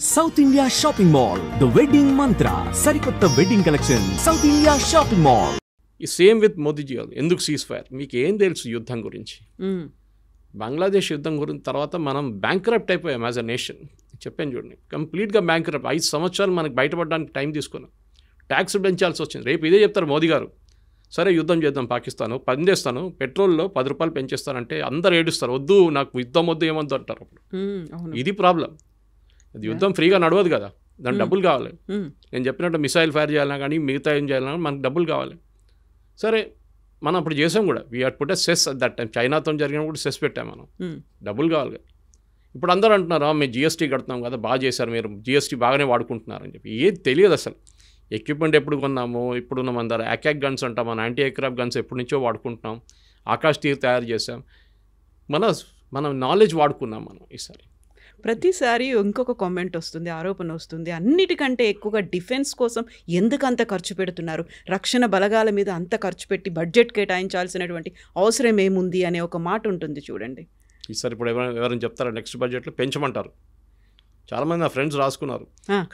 South India shopping mall the wedding మంత్ర సరికొత్త wedding collection south India shopping mall. ఈ same with Modiji ఎందుకు cease fire, మీకు ఏం తెలుసు యుద్ధం గురించి? బంగ్లాదేశ్ యుద్ధం గురించి తర్వాత మనం బ్యాంక్రప్ట్ అయిపోయాం యాజ్ అ నేషన్. చెప్పాను చూడండి, కంప్లీట్గా బ్యాంక్రప్ట్. 5 సంవత్సరాలు మనకు బయటపడడానికి టైం తీసుకున్నాం. ట్యాక్స్ పెంచాల్సి వచ్చింది. రేపు ఇదే చెప్తారు మోదీ గారు, సరే యుద్ధం చేద్దాం పాకిస్తాను, పని చేస్తాను, పెట్రోల్లో 10 రూపాయలు పెంచేస్తానంటే అందరు ఏడుస్తారు, వద్దు నాకు యుద్ధం వద్దు ఏమొద్దు అంటారు. అప్పుడు ఇది ప్రాబ్లం. అది యుద్ధం ఫ్రీగా నడవదు కదా, దానికి డబ్బులు కావాలి. నేను చెప్పినట్టు మిసైల్ ఫైర్ చేయాలన్నా కానీ మిగతా ఏం చేయాలన్నా మనకు డబ్బులు కావాలి. సరే మనం అప్పుడు చేసాం కూడా, we had put a cess at that time. చైనాతో జరిగినప్పుడు సెస్ పెట్టాం మనం, డబ్బులు కావాలి కదా. ఇప్పుడు అందరూ అంటున్నారు మేము జిఎస్టీ కడుతున్నాం కదా, బాగా చేశారు మీరు, జిఎస్టీ బాగానే వాడుకుంటున్నారని చెప్పి. ఏది తెలియదు అసలు. ఎక్విప్మెంట్ ఎప్పుడు కొన్నాము, ఇప్పుడున్న మన దగ్గర అకాక్ గన్స్ అంటాం, మన యాంటీ ఎయిర్క్రాఫ్ట్ గన్స్ ఎప్పటి నుంచో వాడుకుంటున్నాం, ఆకాష్ తీర్ తయారు చేసాం, మన నాలెడ్జ్ వాడుకున్నాం మనం. ఈసారి ప్రతిసారి ఇంకొక కామెంట్ వస్తుంది, ఆరోపణ వస్తుంది, అన్నిటికంటే ఎక్కువగా డిఫెన్స్ కోసం ఎందుకు అంత ఖర్చు పెడుతున్నారు, రక్షణ బలగాల మీద అంత ఖర్చు పెట్టి బడ్జెట్ కేటాయించాల్సినటువంటి అవసరం ఏముంది అనే ఒక మాట ఉంటుంది చూడండి. ఈసారి ఇప్పుడు ఎవరైనా చెప్తారా నెక్స్ట్ బడ్జెట్లో పెంచమంటారు. చాలామంది నా ఫ్రెండ్స్ రాసుకున్నారు,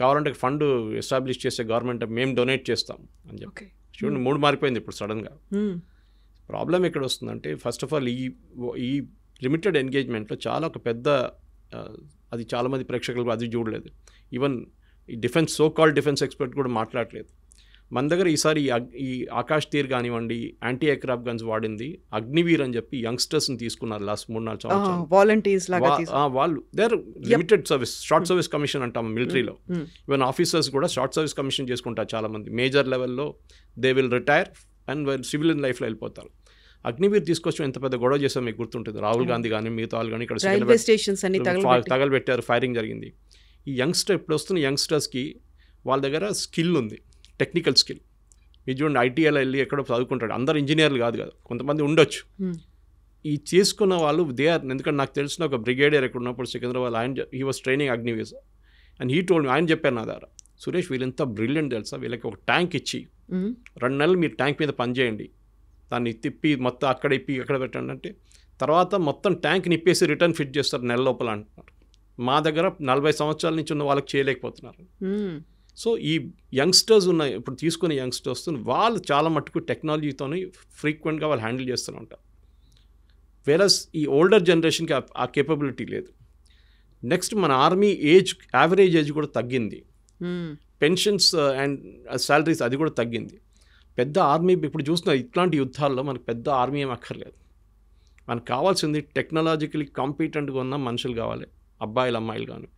కావాలంటే ఫండ్ ఎస్టాబ్లిష్ చేసే గవర్నమెంట్ మేము డొనేట్ చేస్తాం అని చెప్పి. చూడండి, మూడు మారిపోయింది ఇప్పుడు సడన్గా. ప్రాబ్లం ఎక్కడ వస్తుందంటే, ఫస్ట్ ఆఫ్ ఆల్ ఈ లిమిటెడ్ ఎంగేజ్మెంట్లో చాలా ఒక పెద్ద, అది చాలామంది ప్రేక్షకులు అది చూడలేదు. ఈవెన్ ఈ defence, so called defence expert కూడా మాట్లాడలేదు. మన దగ్గర ఈసారి ఈ ఆకాష్ తీర్ కానివ్వండి, యాంటీ ఎయిర్క్రాఫ్ట్ గన్స్ వాడింది అగ్నివీర్ అని చెప్పి యంగ్స్టర్స్ని తీసుకున్నారు లాస్ట్ 3-4 సంవత్సరాలు. వాలంటీర్స్ లాగా వాళ్ళు their limited service, short service commission అంటాం మిలిటరీలో. ఈవెన్ ఆఫీసర్స్ కూడా షార్ట్ సర్వీస్ కమిషన్ చేసుకుంటారు చాలామంది. మేజర్ లెవెల్లో they will retire and civilian లైఫ్లో వెళ్ళిపోతారు. అగ్నివీర్ తీసుకొచ్చి ఎంత పెద్ద గొడవ చేసాం మీకు గుర్తుంటుంది. రాహుల్ గాంధీ కానీ మిగతా వాళ్ళు కానీ ఇక్కడ తగలబెట్టారు, ఫైరింగ్ జరిగింది. ఈ యంగ్స్టర్ ఇప్పుడు వస్తున్న యంగ్స్టర్స్కి వాళ్ళ దగ్గర స్కిల్ ఉంది, టెక్నికల్ స్కిల్. మీరు చూడండి, ఐటీఐలో వెళ్ళి ఎక్కడో చదువుకుంటాడు, అందరు ఇంజనీర్లు కాదు కదా, కొంతమంది ఉండొచ్చు. ఈ చేసుకున్న వాళ్ళు దే ఆర్, ఎందుకంటే నాకు తెలిసిన ఒక బ్రిగేడియర్ ఎక్కడ ఉన్నప్పుడు సికింద్రాబాద్, ఆయన he was training Agniveer and he told me, ఆయన చెప్పారు నా దగ్గర, సురేష్ వీళ్ళంతా బ్రిలియంట్ తెలుసా, వీళ్ళకి ఒక ట్యాంక్ ఇచ్చి 2 నెలలు మీరు ట్యాంక్ మీద పనిచేయండి, దాన్ని తిప్పి మొత్తం అక్కడ ఇప్పి ఎక్కడ పెట్టండి అంటే తర్వాత మొత్తం ట్యాంక్ నిప్పేసి రిటర్న్ ఫిట్ చేస్తారు నెల లోపల అంటున్నారు. మా దగ్గర 40 సంవత్సరాల నుంచి ఉన్న వాళ్ళకి చేయలేకపోతున్నారు. సో ఈ యంగ్స్టర్స్ ఉన్న, ఇప్పుడు తీసుకునే యంగ్స్టర్స్ వాళ్ళు చాలా మట్టుకు టెక్నాలజీతో ఫ్రీక్వెంట్గా వాళ్ళు హ్యాండిల్ చేస్తూ ఉంటారు. వేరస్ ఈ ఓల్డర్ జనరేషన్కి ఆ కేపబిలిటీ లేదు. నెక్స్ట్ మన ఆర్మీ ఏజ్, యావరేజ్ ఏజ్ కూడా తగ్గింది. పెన్షన్స్ అండ్ శాలరీస్ అది కూడా తగ్గింది. పెద్ద ఆర్మీ ఇప్పుడు చూస్తున్న ఇట్లాంటి యుద్ధాల్లో మనకు పెద్ద ఆర్మీ ఏం అక్కర్లేదు. మనకు కావాల్సింది టెక్నాలజికలీ కాంపిటెంట్గా ఉన్న మనుషులు కావాలి, అబ్బాయిలు అమ్మాయిలు కానీ.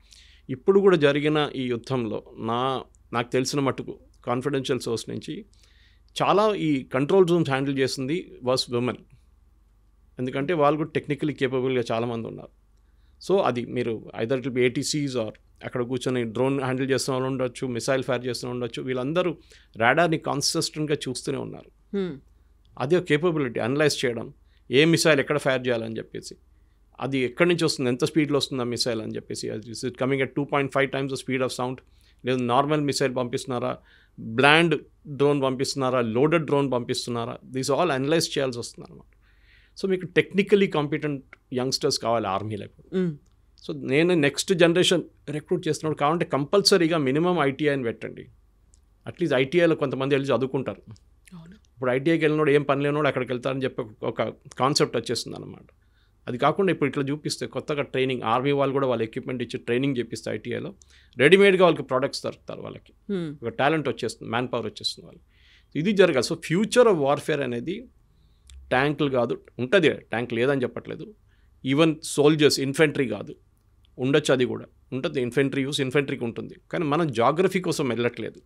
ఇప్పుడు కూడా జరిగిన ఈ యుద్ధంలో నాకు తెలిసిన మట్టుకు కాన్ఫిడెన్షియల్ సోర్స్ నుంచి చాలా ఈ కంట్రోల్ రూమ్స్ హ్యాండిల్ చేస్తుంది వాస్ విమెన్. ఎందుకంటే వాళ్ళు కూడా టెక్నికలీ కేపబుల్గా చాలామంది ఉన్నారు. సో అది మీరు either it be ATCs or అక్కడ కూర్చొని డ్రోన్ హ్యాండిల్ చేస్తున్న వాళ్ళు ఉండొచ్చు, మిసైల్ ఫైర్ చేస్తున్న ఉండొచ్చు. వీళ్ళందరూ రాడార్ని కాన్సిస్టెంట్గా చూస్తూనే ఉన్నారు. అదే కేపబిలిటీ, అనలైజ్ చేయడం, ఏ మిసైల్ ఎక్కడ ఫైర్ చేయాలని చెప్పేసి, అది ఎక్కడి నుంచి వస్తుంది, ఎంత స్పీడ్లో వస్తుంది ఆ మిసైల్ అని చెప్పేసి, is it coming at 2.5 times the speed of sound, లేదా నార్మల్ మిసైల్ పంపిస్తున్నారా, బ్లాండ్ డ్రోన్ పంపిస్తున్నారా, లోడెడ్ డ్రోన్ పంపిస్తున్నారా, దీస్ ఆల్ అనలైజ్ చేయాల్సి వస్తుంది అనమాట. సో మీకు టెక్నికలీ కాంపిటెంట్ యంగ్స్టర్స్ కావాలి ఆర్మీలో. సో నేను నెక్స్ట్ జనరేషన్ రిక్రూట్ చేస్తున్నప్పుడు కావాలంటే కంపల్సరీగా మినిమం ఐటీఐని పెట్టండి. అట్లీస్ట్ ఐటీఐలో కొంతమంది వెళ్ళి చదువుకుంటారు. ఇప్పుడు ఐటీఐకి వెళ్ళినోడు ఏం పని లేనోడు అక్కడికి వెళ్తారని చెప్పి ఒక కాన్సెప్ట్ వచ్చేస్తుంది అనమాట. అది కాకుండా ఇప్పుడు ఇట్లా చూపిస్తే కొత్తగా ట్రైనింగ్, ఆర్మీ వాళ్ళు కూడా వాళ్ళ ఎక్విప్మెంట్ ఇచ్చి ట్రైనింగ్ చేపిస్తే ఐటీఐలో రెడీమేడ్గా వాళ్ళకి ప్రొడక్ట్స్ దొరుకుతారు. వాళ్ళకి ఒక టాలెంట్ వచ్చేస్తుంది, మ్యాన్ పవర్ వచ్చేస్తుంది వాళ్ళకి. ఇది జరగాలి. సో ఫ్యూచర్ ఆఫ్ వార్ఫేర్ అనేది ట్యాంకులు కాదు, ఉంటుంది ట్యాంక్ లేదని చెప్పట్లేదు. ఈవెన్ సోల్జర్స్, ఇన్ఫెంట్రీ కాదు, ఉండొచ్చు, అది కూడా ఉంటుంది. ఇన్ఫెంట్రీ యూస్ ఇన్ఫెంట్రీకి ఉంటుంది. కానీ మనం జాగ్రఫీ కోసం వెళ్ళట్లేదు.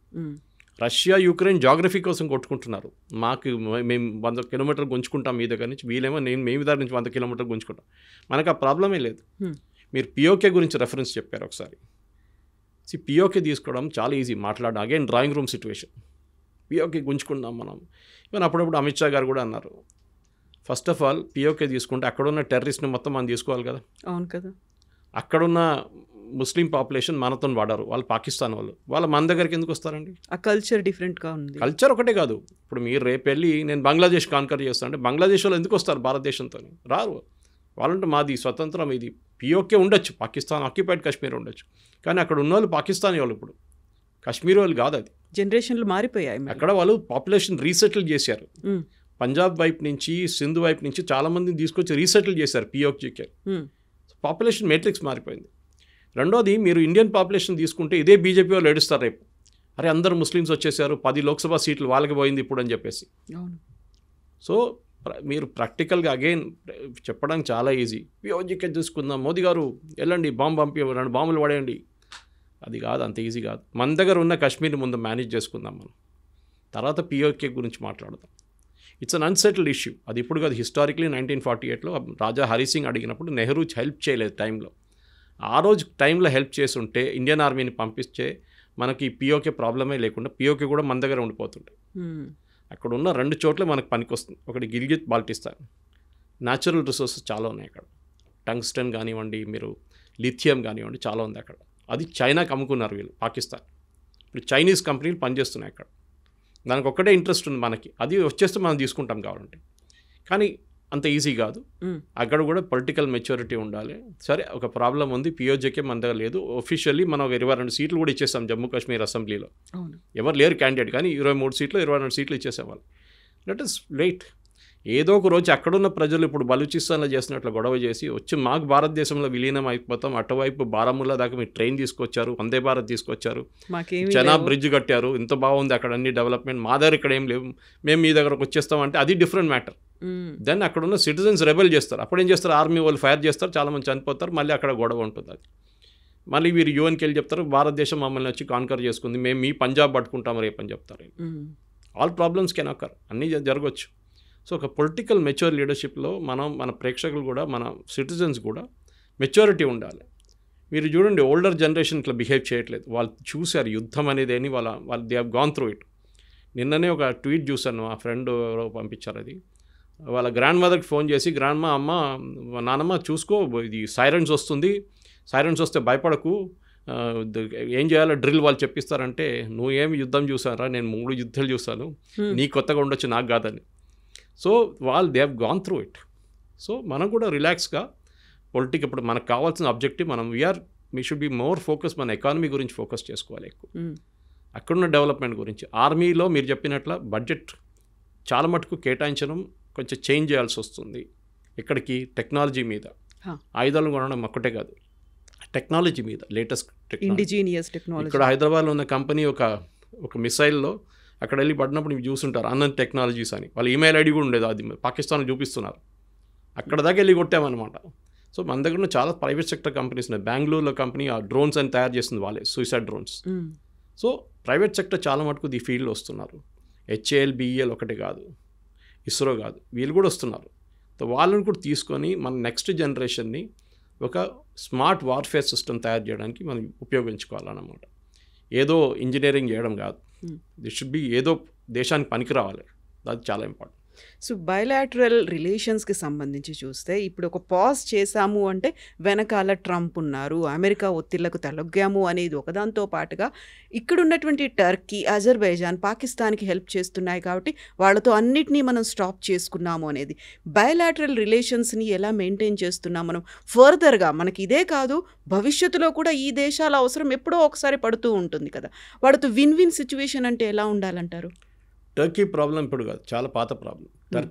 రష్యా యుక్రెయిన్ జాగ్రఫీ కోసం కొట్టుకుంటున్నారు. మేము 100 కిలోమీటర్లు గుంజుకుంటాం మీ దగ్గర నుంచి, వీళ్ళేమో మేము దగ్గర నుంచి 100 కిలోమీటర్లు గుంజుకుంటాం. మనకు ఆ ప్రాబ్లమే లేదు. మీరు POK గురించి రెఫరెన్స్ చెప్పారు ఒకసారి. POK తీసుకోవడం చాలా ఈజీ, మాట్లాడడం again drawing room situation. POK గుంజుకుంటాం మనం. ఈవెన్ అప్పుడప్పుడు అమిత్ షా గారు కూడా అన్నారు, ఫస్ట్ ఆఫ్ ఆల్ POK తీసుకుంటే అక్కడున్న టెర్రరిస్ట్ని మొత్తం మనం తీసుకోవాలి కదా. అవును కదా. అక్కడున్న ముస్లిం పాపులేషన్ మనతో వాడారు, వాళ్ళు పాకిస్తాన్ వాళ్ళు మన దగ్గరికి ఎందుకు వస్తారండి? ఆ కల్చర్ డిఫరెంట్గా ఉంది. కల్చర్ ఒకటే కాదు, ఇప్పుడు మీరు రేపు వెళ్ళి నేను బంగ్లాదేశ్ కాన్కర్ చేస్తాను అంటే బంగ్లాదేశ్ వాళ్ళు ఎందుకు వస్తారు భారతదేశంతో? రారు. వాళ్ళంటే మాది స్వతంత్రం, ఇది పిఓకే ఉండొచ్చు, పాకిస్తాన్ ఆక్యుపైడ్ కాశ్మీర్ ఉండొచ్చు, కానీ అక్కడ ఉన్న వాళ్ళు పాకిస్తానీ వాళ్ళు, ఇప్పుడు కాశ్మీర్ వాళ్ళు కాదు. అది జనరేషన్లు మారిపోయాయి. అక్కడ వాళ్ళు పాపులేషన్ రీసెటిల్ చేశారు. పంజాబ్ వైపు నుంచి, సింధు వైపు నుంచి చాలామందిని తీసుకొచ్చి రీసెటిల్ చేశారు పిఓకేకి. పాపులేషన్ మేట్రిక్స్ మారిపోయింది. రెండోది, మీరు ఇండియన్ పాపులేషన్ తీసుకుంటే ఇదే బీజేపీ వాళ్ళు ఏడుస్తారు రేపు, అరే అందరు ముస్లిమ్స్ వచ్చేసారు, 10 లోక్సభ సీట్లు వాళ్ళకి పోయింది ఇప్పుడు అని చెప్పేసి. సో మీరు ప్రాక్టికల్గా అగైన్ చెప్పడానికి చాలా ఈజీ. పిఓజీకే చూసుకుందాం, మోదీ గారు వెళ్ళండి బాంబు పంపి 2 బాంబులు పడేయండి, అది కాదు, అంత ఈజీ కాదు. మన దగ్గర ఉన్న కాశ్మీర్ని ముందు మేనేజ్ చేసుకుందాం మనం, తర్వాత పిఓకే గురించి మాట్లాడదాం. It's an unsettled issue. అది ఇప్పుడు కాదు, హిస్టారిక్లీ 1948లో రాజా హరి సింగ్ అడిగినప్పుడు నెహ్రూ హెల్ప్ చేయలేదు టైంలో. ఆ రోజు టైంలో హెల్ప్ చేసి ఉంటే ఇండియన్ ఆర్మీని పంపిస్తే మనకి పిఓకే ప్రాబ్లమే లేకుండా పిఓకే కూడా మన దగ్గర ఉండిపోతుంటాయి. అక్కడ ఉన్న 2 చోట్ల మనకు పనికొస్తుంది. ఒకటి గిల్గిత్ బాల్టిస్తాన్, న్యాచురల్ రిసోర్సెస్ చాలా ఉన్నాయి అక్కడ, టంగ్స్టన్ కానివ్వండి, మీరు లిథియం కానివ్వండి, చాలా ఉంది అక్కడ. అది చైనాకి అమ్ముకున్నారు వీళ్ళు, పాకిస్తాన్. ఇప్పుడు చైనీస్ కంపెనీలు పనిచేస్తున్నాయి అక్కడ, దానికి ఒక్కటే ఇంట్రెస్ట్ ఉంది మనకి, అది వచ్చేస్తే మనం తీసుకుంటాం కావాలంటే. కానీ అంత ఈజీ కాదు, అక్కడ కూడా పొలిటికల్ మెచ్యూరిటీ ఉండాలి. సరే, ఒక ప్రాబ్లం ఉంది, పిఓజేకే మన దగ్గర లేదు. ఒఫిషియల్లీ మనం 22 సీట్లు కూడా ఇచ్చేసాం జమ్మూ కాశ్మీర్ అసెంబ్లీలో, ఎవరు లేరు క్యాండిడేట్, కానీ 23 సీట్లు 22 సీట్లు ఇచ్చేసాం వాళ్ళు. Let us wait. ఏదో ఒక రోజు అక్కడున్న ప్రజలు ఇప్పుడు బలూచిస్తాన్లో చేసినట్లు గొడవ చేసి వచ్చి మాకు భారతదేశంలో విలీనం అయిపోతాం, అటువైపు బారాముల్లా దాకా మీరు ట్రైన్ తీసుకొచ్చారు, వందే భారత్ తీసుకొచ్చారు, చెనాబ్ బ్రిడ్జ్ కట్టారు, ఇంత బాగుంది అక్కడ అన్ని డెవలప్మెంట్, మా దగ్గర ఇక్కడ ఏం లేవు, మేము మీ దగ్గరకు వచ్చేస్తామంటే అది డిఫరెంట్ మ్యాటర్. దెన్ అక్కడ ఉన్న సిటిజన్స్ రెబెల్ చేస్తారు. అప్పుడు ఏం చేస్తారు, ఆర్మీ వాళ్ళు ఫైర్ చేస్తారు, చాలామంది చనిపోతారు, మళ్ళీ అక్కడ గొడవ ఉంటుంది. అది మళ్ళీ వీరు యూఎన్కి వెళ్ళి చెప్తారు, భారతదేశం మమ్మల్ని వచ్చి కాన్కర్ చేసుకుంది, మేము మీ పంజాబ్ పట్టుకుంటాం రేపు అని చెప్తారు. ఆల్ ప్రాబ్లమ్స్ కెన్ అకర్, అన్నీ జరగవచ్చు. సో ఒక పొలిటికల్ మెచ్యూర్ లీడర్షిప్లో మన ప్రేక్షకులు కూడా, మన సిటిజన్స్ కూడా మెచ్యూరిటీ ఉండాలి. మీరు చూడండి, ఓల్డర్ జనరేషన్ ఇట్లా బిహేవ్ చేయట్లేదు. వాళ్ళు చూశారు యుద్ధం అనేది అని, వాళ్ళు they have gone through it. నిన్ననే ఒక ట్వీట్ చూశాను, మా ఫ్రెండ్ ఎవరో పంపించారు. అది వాళ్ళ గ్రాండ్ మదర్కి ఫోన్ చేసి, గ్రాండ్ అమ్మ నానమ్మ చూసుకో, ఇది సైరన్స్ వస్తుంది, సైరన్స్ వస్తే భయపడకు, ఏం చేయాలో డ్రిల్ వాళ్ళు చెప్పిస్తారంటే, నువ్వు ఏమి యుద్ధం చూసారా, నేను 3 యుద్ధాలు చూసాను, నీ కొత్తగా ఉండొచ్చు నాకు కాదని. సో వాళ్ళు they have gone through it. So మనం కూడా రిలాక్స్గా పొలిటిక్, ఇప్పుడు మనకు కావాల్సిన ఆబ్జెక్టివ్, మనం we should be more focus, మన ఎకానమీ గురించి ఫోకస్ చేసుకోవాలి ఎక్కువ, అక్కడున్న డెవలప్మెంట్ గురించి. ఆర్మీలో మీరు చెప్పినట్ల బడ్జెట్ చాలా మటుకు కేటాయించడం కొంచెం చేంజ్ చేయాల్సి వస్తుంది. ఇక్కడికి టెక్నాలజీ మీద, ఆయుధాలు కొనడం ఒక్కటే కాదు, టెక్నాలజీ మీద, లేటెస్ట్ టెక్నాలజీ. ఇక్కడ హైదరాబాద్లో ఉన్న కంపెనీ ఒక మిసైల్లో అక్కడ వెళ్ళి పడినప్పుడు మీరు చూస్తుంటారు, అనంత్ టెక్నాలజీస్ అని, వాళ్ళ ఈమెయిల్ ఐడి కూడా ఉండేది, అది పాకిస్తాన్లో చూపిస్తున్నారు. అక్కడ దాకా వెళ్ళి కొట్టామన్నమాట. సో మన దగ్గర ఉన్న చాలా ప్రైవేట్ సెక్టర్ కంపెనీస్ ఉన్నాయి. బెంగళూరులో కంపెనీ ఆ డ్రోన్స్ అని తయారు చేస్తుంది వాళ్ళే, suicide drones. So private sector చాలా మటుకు ఈ ఫీల్డ్లో వస్తున్నారు. హెచ్ఏఎల్, బిఈఎల్ ఒకటే కాదు, ఇస్రో కాదు, వీళ్ళు కూడా వస్తున్నారు. సో వాళ్ళని కూడా తీసుకొని మన నెక్స్ట్ జనరేషన్ని ఒక స్మార్ట్ వార్ఫేర్ సిస్టమ్ తయారు చేయడానికి మనం ఉపయోగించుకోవాలన్నమాట. ఏదో ఇంజనీరింగ్ చేయడం కాదు, దిస్ షుడ్ బి ఏదో దేశానికి పనికి రావాలి, అది చాలా ఇంపార్టెంట్. సో బయలాటరల్ రిలేషన్స్కి సంబంధించి చూస్తే ఇప్పుడు ఒక పాజ్ చేశాము అంటే వెనకాల ట్రంప్ ఉన్నారు, అమెరికా ఒత్తిళ్లకు తలొగ్గాము అనేది ఒకదాంతో పాటుగా ఇక్కడ ఉన్నటువంటి టర్కీ, అజర్బైజాన్, పాకిస్తాన్కి హెల్ప్ చేస్తున్నాయి కాబట్టి వాళ్ళతో అన్నిటినీ మనం స్టాప్ చేసుకున్నాము అనేది. బయలాటరల్ రిలేషన్స్ని ఎలా మెయింటైన్ చేస్తున్నాం మనం ఫర్దర్గా? మనకి ఇదే కాదు, భవిష్యత్తులో కూడా ఈ దేశాల అవసరం ఎప్పుడో ఒకసారి పడుతూ ఉంటుంది కదా. వాడితో విన్ విన్ సిచ్యువేషన్ అంటే ఎలా ఉండాలంటారు? టర్కీ ప్రాబ్లం ఇప్పుడు కాదు, చాలా పాత ప్రాబ్లం. టర్కీ